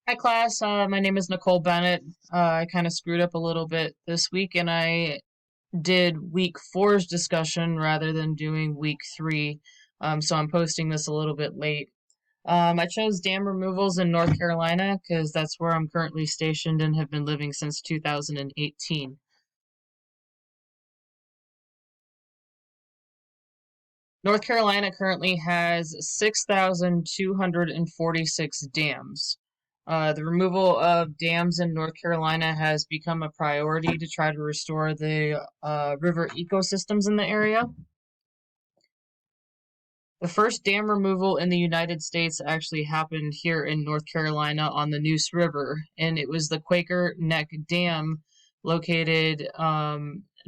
Hi class, my name is Nicole Bennett. I kind of screwed up a little bit this week and I did week four's discussion rather than doing week three. So I'm posting this a little bit late. I chose dam removals in North Carolina because that's where I'm currently stationed and have been living since 2018. North Carolina currently has 6,246 dams. The removal of dams in North Carolina has become a priority to try to restore the river ecosystems in the area. The first dam removal in the United States actually happened here in North Carolina on the Neuse River, and it was the Quaker Neck Dam located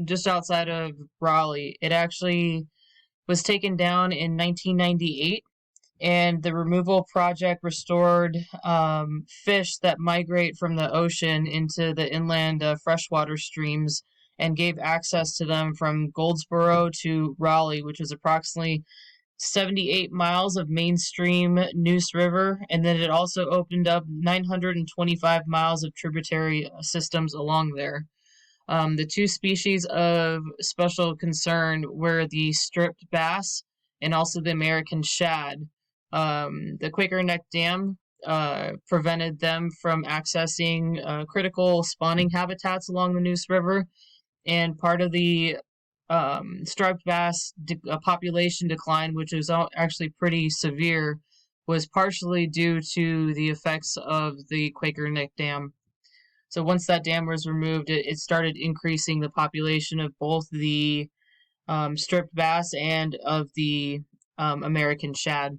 just outside of Raleigh. It actually was taken down in 1998, and the removal project restored fish that migrate from the ocean into the inland freshwater streams and gave access to them from Goldsboro to Raleigh, which is approximately 78 miles of mainstream Neuse River, and then it also opened up 925 miles of tributary systems along there. The two species of special concern were the striped bass and also the American shad. The Quaker Neck Dam prevented them from accessing critical spawning habitats along the Neuse River, and part of the striped bass population decline, which was actually pretty severe, was partially due to the effects of the Quaker Neck Dam. So once that dam was removed, it started increasing the population of both the striped bass and of the American shad.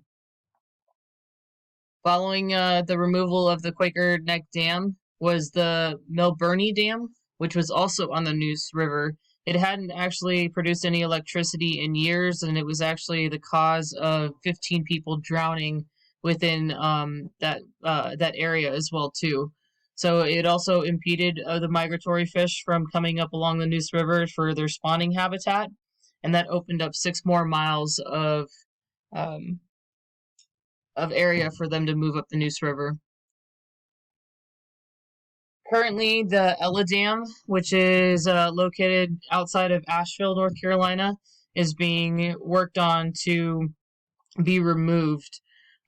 Following the removal of the Quaker Neck Dam was the Milburnie Dam, which was also on the Neuse River. It hadn't actually produced any electricity in years, and it was actually the cause of 15 people drowning within that area as well too. So it also impeded the migratory fish from coming up along the Neuse River for their spawning habitat, and that opened up 6 more miles um, of area for them to move up the Neuse River. Currently, the Ella Dam, which is located outside of Asheville, North Carolina, is being worked on to be removed.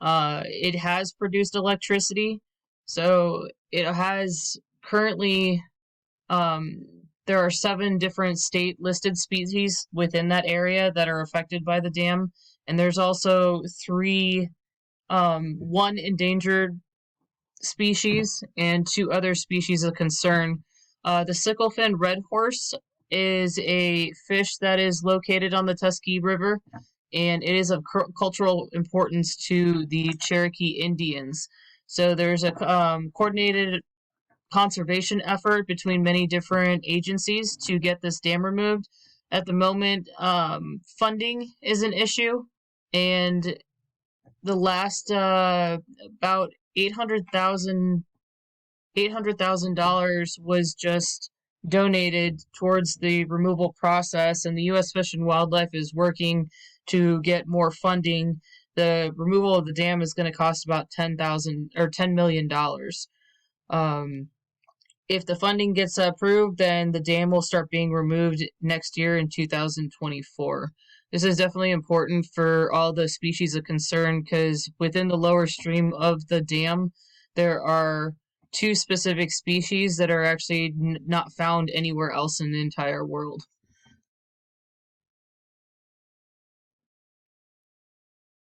It has produced electricity, so it has currently, there are 7 different state listed species within that area that are affected by the dam, and there's also one endangered species and 2 other species of concern. The sicklefin red horse is a fish that is located on the Tuskegee River, and it is of cultural importance to the Cherokee Indians. So there's a coordinated conservation effort between many different agencies to get this dam removed. At the moment, funding is an issue, and the last about $800,000 was just donated towards the removal process, and the U.S. Fish and Wildlife is working to get more funding. The removal of the dam is going to cost about $10 million. If the funding gets approved, then the dam will start being removed next year in 2024. This is definitely important for all the species of concern because within the lower stream of the dam, there are 2 specific species that are actually not found anywhere else in the entire world.